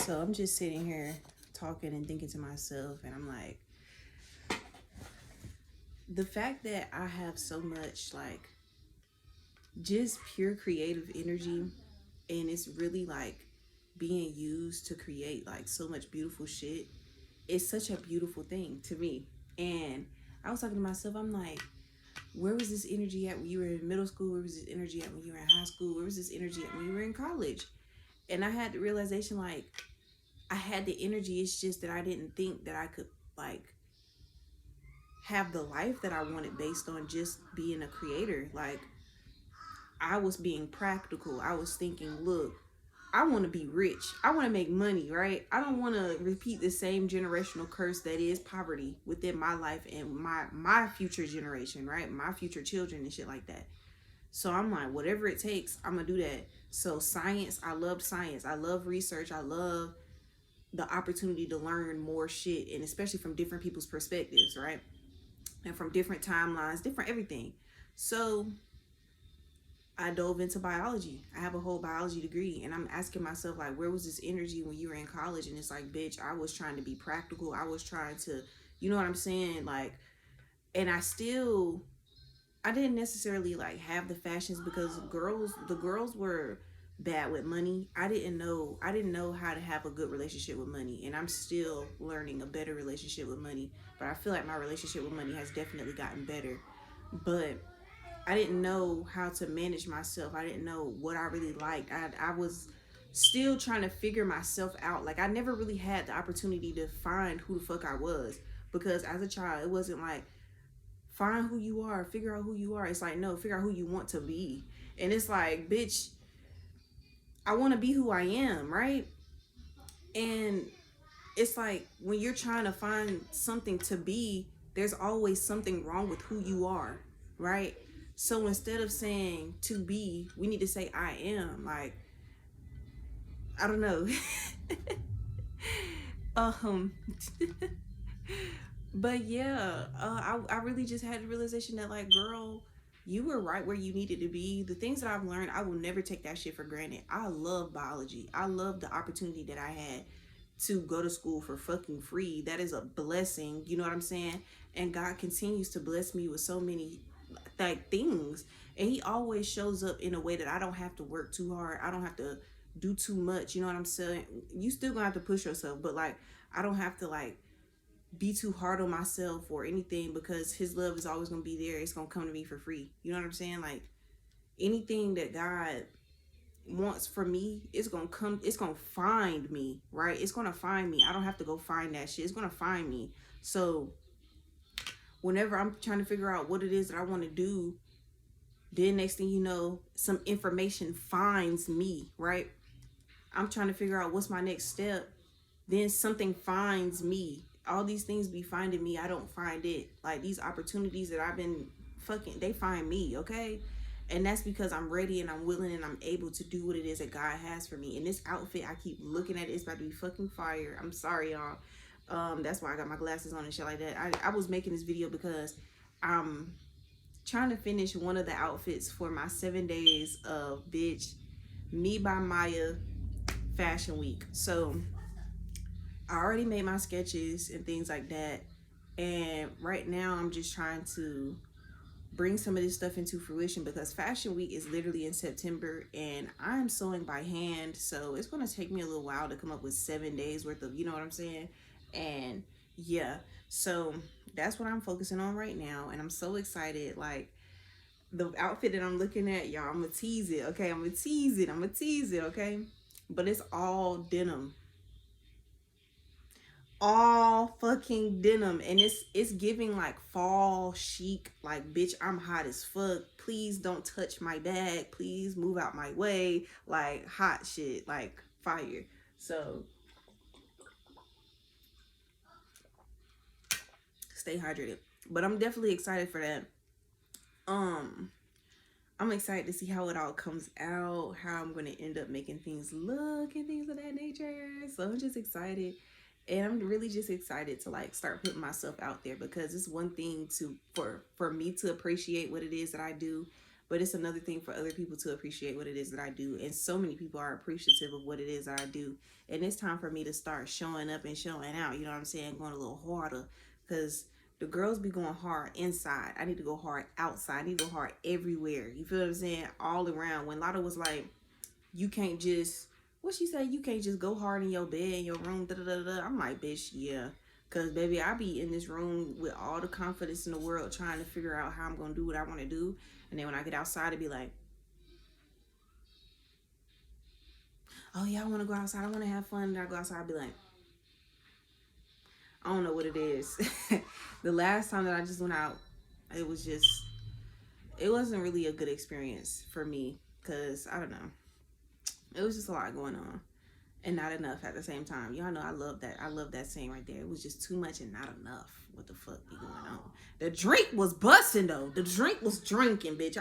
So I'm just sitting here talking and thinking to myself, and I'm like, the fact that I have so much like just pure creative energy, and it's really like being used to create like so much beautiful shit. It's such a beautiful thing to me. And I was talking to myself, I'm like, where was this energy at when you were in middle school? Where was this energy at when you were in high school? Where was this energy at when you were in college? And I had the realization like I had the energy. It's just that I didn't think that I could like have the life that I wanted based on just being a creator. Like I was being practical. I was thinking, look, I want to be rich. I want to make money, right? I don't want to repeat the same generational curse that is poverty within my life and my future generation, right? My future children and shit like that. So I'm like, whatever it takes, I'm gonna do that. So science, I loved science. I love research. I love the opportunity to learn more shit, and especially from different people's perspectives, right? And from different timelines, different everything. So I dove into biology. I have a whole biology degree, and I'm asking myself like, where was this energy when you were in college? And it's like, bitch, I was trying to be practical. I was trying to, you know what I'm saying? Like, and I didn't necessarily like have the fashions because the girls were bad with money. I didn't know how to have a good relationship with money, and I'm still learning a better relationship with money. But I feel like my relationship with money has definitely gotten better. But I didn't know how to manage myself. I didn't know what I really liked. I was still trying to figure myself out. Like I never really had the opportunity to find who the fuck I was, because as a child it wasn't like find who you are, figure out who you are. It's like, no, figure out who you want to be. And it's like, bitch, I want to be who I am, right? And it's like when you're trying to find something to be, there's always something wrong with who you are, right? So instead of saying to be, we need to say I am. Like, I don't know. um but yeah, I really just had the realization that like, girl, you were right where you needed to be. The things that I've learned, I will never take that shit for granted. I love biology. I love the opportunity that I had to go to school for fucking free. That is a blessing, you know what I'm saying? And God continues to bless me with so many like things, and he always shows up in a way that I don't have to work too hard. I don't have to do too much, you know what I'm saying? You still gonna have to push yourself, but like I don't have to like be too hard on myself or anything, because his love is always gonna be there. It's gonna come to me for free, you know what I'm saying? Like anything that God wants for me, it's gonna come, it's gonna find me, right? It's gonna find me. I don't have to go find that shit. It's gonna find me. So whenever I'm trying to figure out what it is that I want to do, then next thing you know, some information finds me, right? I'm trying to figure out what's my next step. Then something finds me. All these things be finding me. I don't find it. Like these opportunities that I've been fucking, they find me, okay? And that's because I'm ready and I'm willing and I'm able to do what it is that God has for me. And this outfit, I keep looking at it. It's about to be fucking fire. I'm sorry, y'all. That's why I got my glasses on and shit like that. I was making this video because I'm trying to finish one of the outfits for my 7 days of bitch me by Maya fashion week. So I already made my sketches and things like that, and right now I'm just trying to bring some of this stuff into fruition, because fashion week is literally in September and I'm sewing by hand, so it's going to take me a little while to come up with 7 days worth of, you know what I'm saying? And yeah, so that's what I'm focusing on right now, and I'm so excited. Like the outfit that I'm looking at, y'all, I'm gonna tease it, okay? I'm gonna tease it, okay? But it's all denim, all fucking denim, and it's giving like fall chic. Like, bitch, I'm hot as fuck. Please don't touch my bag. Please move out my way. Like hot shit, like fire. So stay hydrated. But I'm definitely excited for that. Um, I'm excited to see how it all comes out, how I'm gonna end up making things look and things of that nature. So I'm just excited. And I'm really just excited to like start putting myself out there, because it's one thing to for me to appreciate what it is that I do, But it's another thing for other people to appreciate what it is that I do. And so many people are appreciative of what it is that I do. And it's time for me to start showing up and showing out. You know what I'm saying? Going a little harder. Because the girls be going hard inside. I need to go hard outside. I need to go hard everywhere. You feel what I'm saying? All around. When Lotto was like, you can't just, what she say? You can't just go hard in your bed, in your room, da da da da. I'm like, bitch, yeah. Cause baby, I be in this room with all the confidence in the world, trying to figure out how I'm gonna do what I want to do, and then when I get outside, it be like, oh yeah, I want to go outside, I want to have fun. And I go outside, I be like, I don't know what it is. The last time that I just went out, it was just, it wasn't really a good experience for me, cause I don't know, it was just a lot going on. And not enough at the same time. Y'all know I love that. I love that saying right there. It was just too much and not enough. What the fuck be going on? The drink was busting though. The drink was drinking, bitch.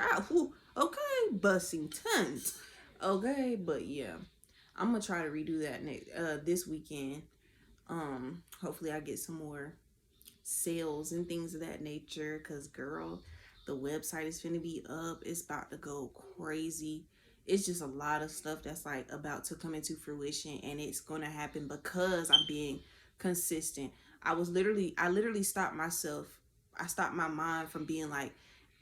Okay, busting tons. Okay, but yeah, I'm gonna try to redo that this weekend. Hopefully I get some more sales and things of that nature. Cause girl, the website is finna be up. It's about to go crazy. It's just a lot of stuff that's like about to come into fruition, and it's gonna happen because I'm being consistent. I literally stopped myself. I stopped my mind from being like,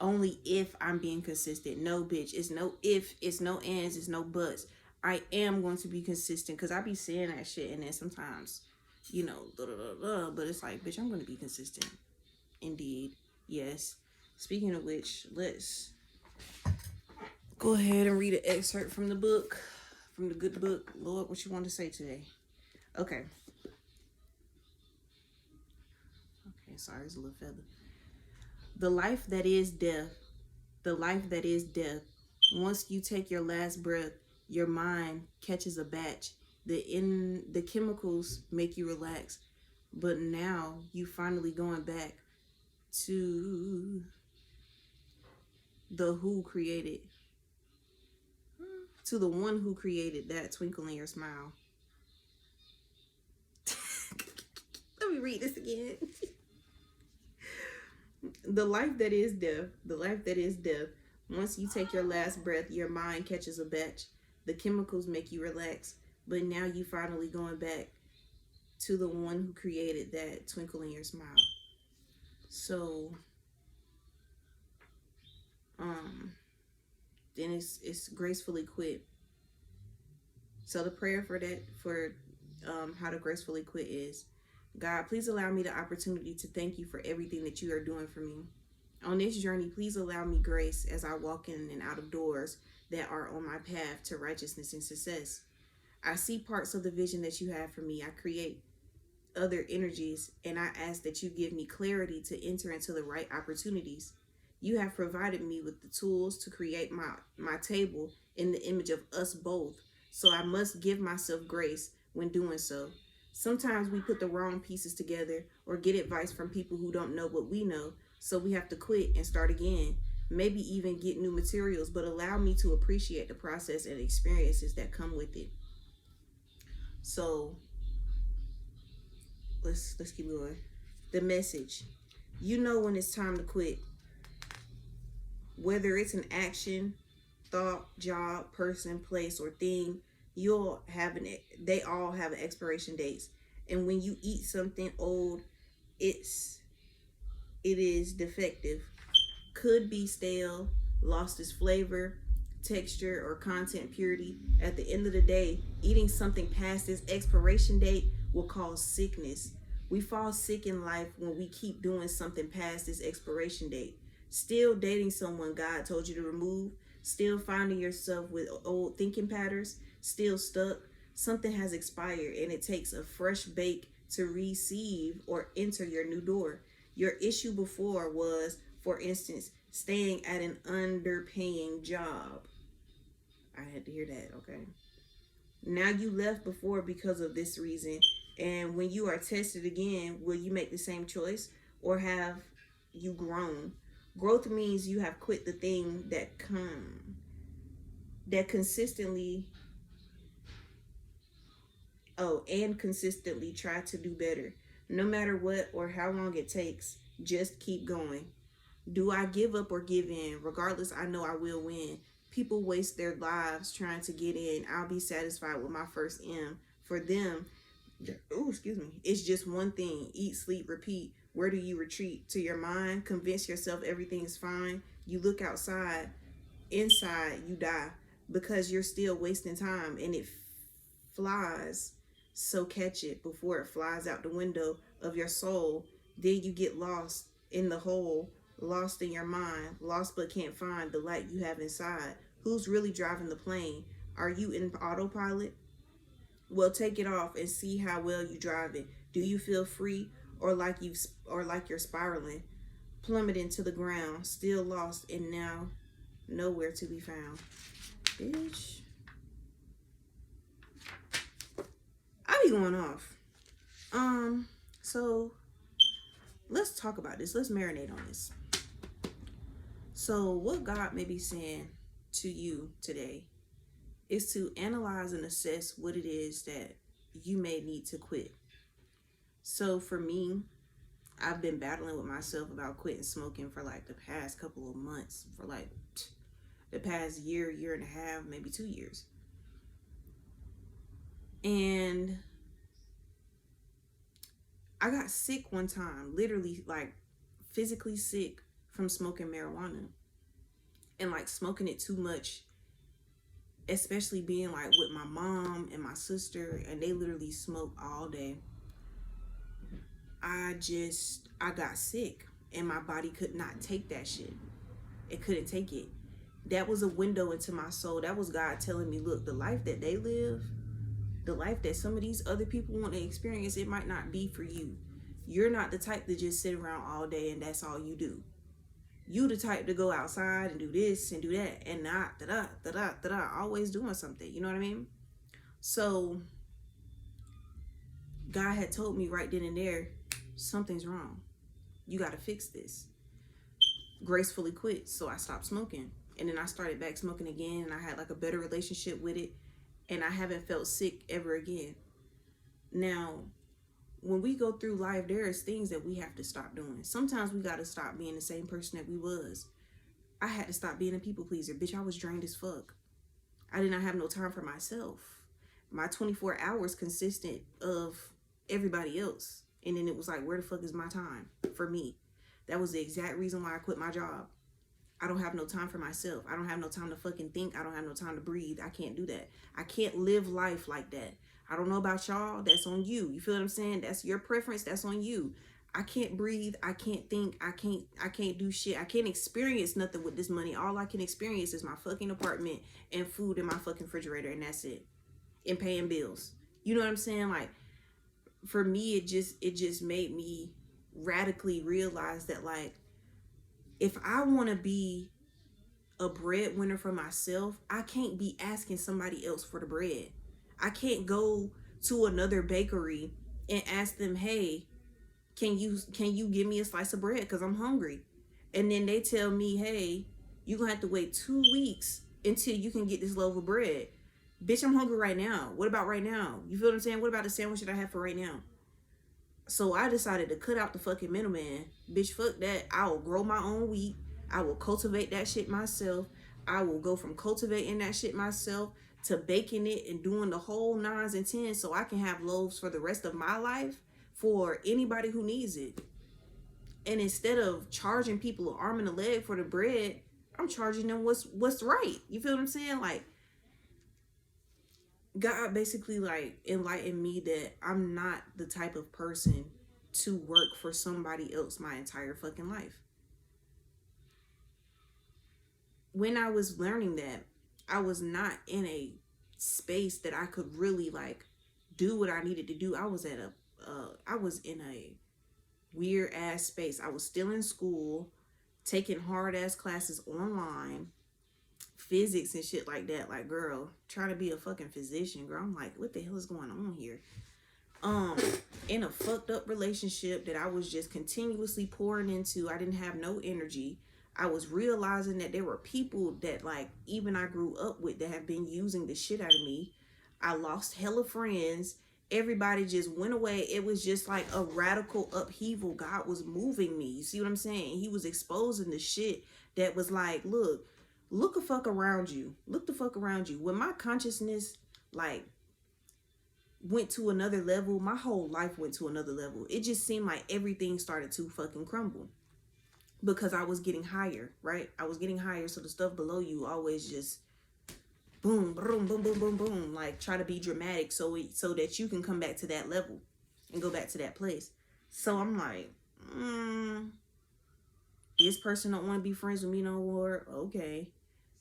only if I'm being consistent. No, bitch. It's no if, it's no ands, it's no buts. I am going to be consistent, because I be saying that shit, and then sometimes, you know, but it's like, bitch, I'm going to be consistent. Indeed. Yes. Speaking of which, let's go ahead and read an excerpt from the book, from the good book. Lord, what you want to say today? Okay. Okay, sorry, it's a little feather. The life that is death, the life that is death. Once you take your last breath, your mind catches a batch. The chemicals make you relax, but now you finally going back to the who created, to the one who created that twinkle in your smile. Let me read this again. The life that is death, the life that is death. Once you take your last breath, your mind catches a batch. The chemicals make you relax, but now you finally going back to the one who created that twinkle in your smile. So, then it's gracefully quit. So the prayer for that, for how to gracefully quit is, God, please allow me the opportunity to thank you for everything that you are doing for me. On this journey, please allow me grace as I walk in and out of doors that are on my path to righteousness and success. I see parts of the vision that you have for me. I create other energies, and I ask that you give me clarity to enter into the right opportunities. You have provided me with the tools to create my table in the image of us both, so I must give myself grace when doing so. Sometimes we put the wrong pieces together or get advice from people who don't know what we know, so we have to quit and start again. Maybe even get new materials, but allow me to appreciate the process and experiences that come with it. So let's keep going. The message. You know when it's time to quit. Whether it's an action, thought, job, person, place, or thing, they all have an expiration dates. And when you eat something old, it is defective. Could be stale, lost its flavor, texture, or content purity. At the end of the day, eating something past its expiration date will cause sickness. We fall sick in life when we keep doing something past its expiration date. Still dating someone God told you to remove, still finding yourself with old thinking patterns, still stuck. Something has expired, and it takes a fresh bake to receive or enter your new door. Your issue before was, for instance, staying at an underpaying job. I had to hear that, okay? Now you left before because of this reason, and when you are tested again, will you make the same choice, or have you grown? Growth means you have quit the thing that consistently and consistently try to do better. No matter what or how long it takes, just keep going. Do I give up or give in? Regardless, I know I will win. People waste their lives trying to get in. I'll be satisfied with my first M. For them, oh, excuse me, it's just one thing: eat, sleep, repeat. Where do you retreat? To your mind, convince yourself everything's fine. You look outside, inside you die because you're still wasting time and it flies. So catch it before it flies out the window of your soul. Then you get lost in the hole, lost in your mind, lost but can't find the light you have inside. Who's really driving the plane? Are you in autopilot? Well, take it off and see how well you drive it. Do you feel free or like you're spiraling, plummeting to the ground, still lost and now nowhere to be found? Bitch, I be going off. So let's talk about this. Let's marinate on this. So what God may be saying to you today is to analyze and assess what it is that you may need to quit. So for me, I've been battling with myself about quitting smoking for like the past couple of months, for like the past year and a half, maybe 2 years. And I got sick one time, literally like physically sick from smoking marijuana and like smoking it too much, especially being like with my mom and my sister, and they literally smoke all day. I got sick and my body could not take that shit. It couldn't take it. That was a window into my soul. That was God telling me, look, the life that they live, the life that some of these other people want to experience, it might not be for you. You're not the type to just sit around all day and that's all you do. You the type to go outside and do this and do that and not always doing something. You know what I mean? So God had told me right then and there, something's wrong. You got to fix this. Gracefully quit. So I stopped smoking. And then I started back smoking again, and I had like a better relationship with it. And I haven't felt sick ever again. Now, when we go through life, there is things that we have to stop doing. Sometimes we got to stop being the same person that we was. I had to stop being a people pleaser. Bitch, I was drained as fuck. I did not have no time for myself. My 24 hours consisted of everybody else. And then it was like, where the fuck is my time for me? That was the exact reason why I quit my job. I don't have no time for myself. I don't have no time to fucking think. I don't have no time to breathe. I can't do that. I can't live life like that. I don't know about y'all. That's on you. You feel what I'm saying? That's your preference. That's on you. I can't breathe. I can't think. I can't do shit. I can't experience nothing with this money. All I can experience is my fucking apartment and food in my fucking refrigerator, and that's it. And paying bills. You know what I'm saying? Like, for me, it just made me radically realize that, like, if I want to be a breadwinner for myself, I can't be asking somebody else for the bread. I can't go to another bakery and ask them, hey, can you give me a slice of bread because I'm hungry? And then they tell me, hey, you're going to have to wait 2 weeks until you can get this loaf of bread. Bitch, I'm hungry right now. What about right now? You feel what I'm saying? What about the sandwich that I have for right now? So I decided to cut out the fucking middleman. Bitch, fuck that. I will grow my own wheat. I will cultivate that shit myself. I will go from cultivating that shit myself to baking it and doing the whole 9s and 10s so I can have loaves for the rest of my life for anybody who needs it. And instead of charging people an arm and a leg for the bread, I'm charging them what's right. You feel what I'm saying? Like, God basically like enlightened me that I'm not the type of person to work for somebody else my entire fucking life. When I was learning that, I was not in a space that I could really like do what I needed to do. I was in a weird ass space. I was still in school, taking hard ass classes online, physics and shit like that. Like, girl, trying to be a fucking physician, girl. I'm like, what the hell is going on here? In a fucked up relationship that I was just continuously pouring into. I didn't have no energy. I was realizing that there were people that, like, even I grew up with that have been using the shit out of me. I lost hella friends. everybody just went away. It was just like a radical upheaval. God was moving me. You see what I'm saying? He was exposing the shit that was like, look the fuck around you. Look the fuck around you. When my consciousness like went to another level, my whole life went to another level. It just seemed like everything started to fucking crumble because I was getting higher, right? I was getting higher, so the stuff below you always just boom, boom, boom, boom, boom, boom, like try to be dramatic so that you can come back to that level and go back to that place. So I'm like, this person don't want to be friends with me no more. Okay.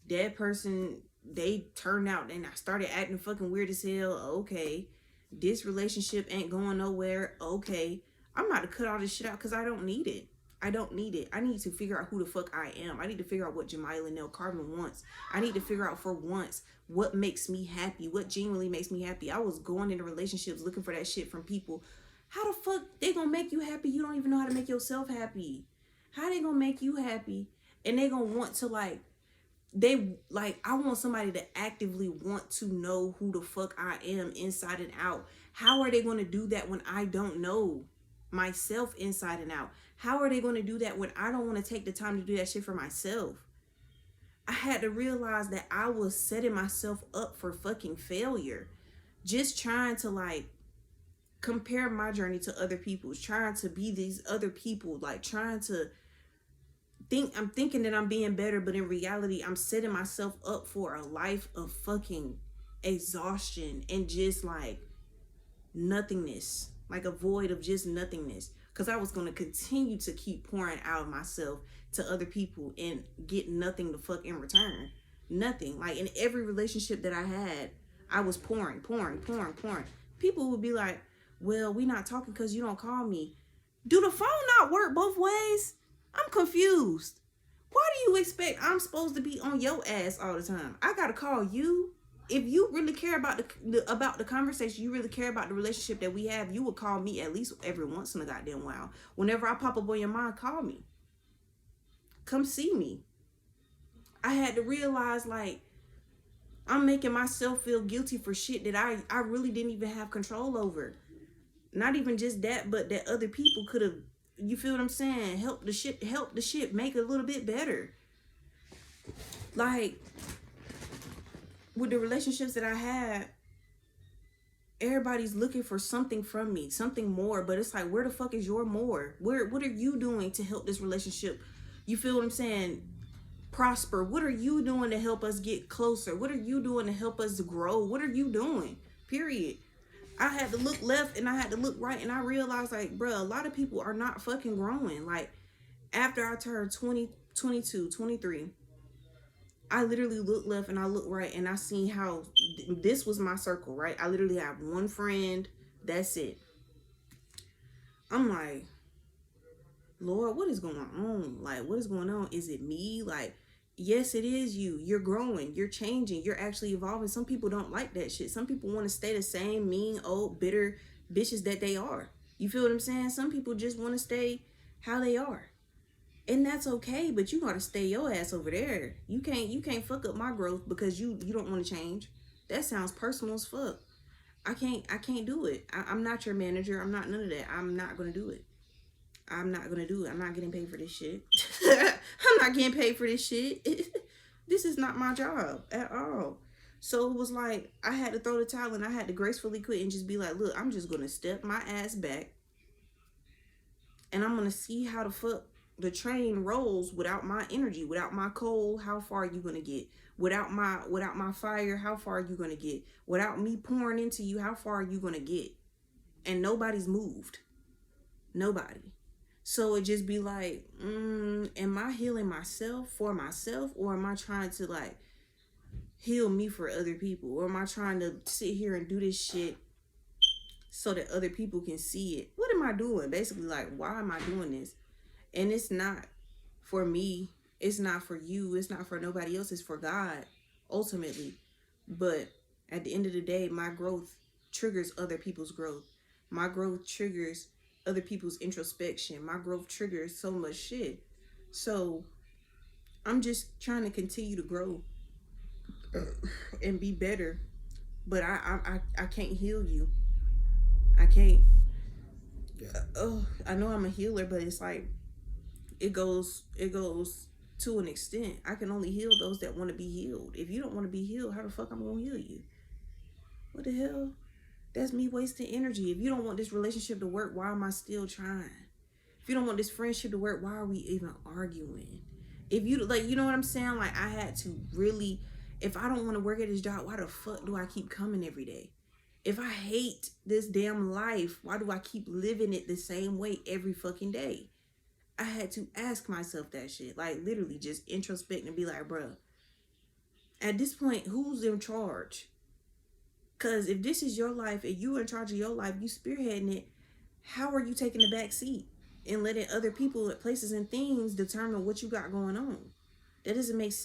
That person, they turned out and I started acting fucking weird as hell. Okay. This relationship ain't going nowhere. Okay. I'm about to cut all this shit out because I don't need it. I don't need it. I need to figure out who the fuck I am. I need to figure out what Jamila Nell Carvin wants. I need to figure out for once what makes me happy, what genuinely makes me happy. I was going into relationships looking for that shit from people. How the fuck they gonna make you happy? You don't even know how to make yourself happy. How they gonna make you happy? And they gonna want to I want somebody to actively want to know who the fuck I am inside and out. How are they gonna do that when I don't know myself inside and out? How are they going to do that when I don't want to take the time to do that shit for myself? I had to realize that I was setting myself up for fucking failure. Just trying to compare my journey to other people's, trying to be these other people, trying to I'm thinking that I'm being better, but in reality, I'm setting myself up for a life of fucking exhaustion and just nothingness, like a void of just nothingness. Because I was going to continue to keep pouring out of myself to other people and get nothing the fuck in return. Nothing. Like in every relationship that I had, I was pouring. People would be like, well, we not talking because you don't call me. Do the phone not work both ways? I'm confused. Why do you expect I'm supposed to be on your ass all the time? I got to call you. If you really care about the conversation, you really care about the relationship that we have, you would call me at least every once in a goddamn while. Whenever I pop up on your mind, call me. Come see me. I had to realize I'm making myself feel guilty for shit that I really didn't even have control over. Not even just that, but that other people could have, you feel what I'm saying? Help the shit make it a little bit better. With the relationships that I had, everybody's looking for something from me, something more, but it's like, where the fuck is your more? What are you doing to help this relationship, you feel what I'm saying, prosper? What are you doing to help us get closer? What are you doing to help us grow? What are you doing? Period. I had to look left and I had to look right, and I realized bro, a lot of people are not fucking growing. After I turned 20, 22, 23, I literally looked left and I looked right, and I seen how this was my circle, right? I literally have one friend. That's it. I'm like, Lord, what is going on? What is going on? Is it me? Yes, it is you. You're growing. You're changing. You're actually evolving. Some people don't like that shit. Some people want to stay the same mean, old, bitter bitches that they are. You feel what I'm saying? Some people just want to stay how they are. And that's okay, but you gotta stay your ass over there. You can't fuck up my growth because you don't want to change. That sounds personal as fuck. I can't do it. I'm not your manager. I'm not none of that. I'm not gonna do it. I'm not gonna do it. I'm not getting paid for this shit. I'm not getting paid for this shit. This is not my job at all. So it was I had to throw the towel and I had to gracefully quit and just be like, look, I'm just gonna step my ass back and I'm gonna see how the fuck the train rolls without my energy, without my coal. How far are you gonna get? Without my fire, how far are you gonna get? Without me pouring into you, how far are you gonna get? And nobody's moved. Nobody. So it just be am I healing myself for myself, or am I trying to heal me for other people? Or am I trying to sit here and do this shit so that other people can see it? What am I doing? Basically, why am I doing this? And it's not for me. It's not for you. It's not for nobody else. It's for God, ultimately. But at the end of the day, my growth triggers other people's growth. My growth triggers other people's introspection. My growth triggers so much shit. So I'm just trying to continue to grow and be better. But I can't heal you. I can't. Yeah. Oh, I know I'm a healer, but it's like it goes to an extent. I can only heal those that want to be healed. If you don't want to be healed, how the fuck I'm gonna heal you? What the hell? That's me wasting energy. If you don't want this relationship to work, why am I still trying? If you don't want this friendship to work, why are we even arguing? If you like, you know what I'm saying? Like I had to really, if I don't want to work at this job, why the fuck do I keep coming every day? If I hate this damn life, why do I keep living it the same way every fucking day? I had to ask myself that shit. Like literally just introspect and be like, bruh, at this point, who's in charge? Cause if this is your life and you in charge of your life, you spearheading it, how are you taking the back seat and letting other people, places, and things determine what you got going on? That doesn't make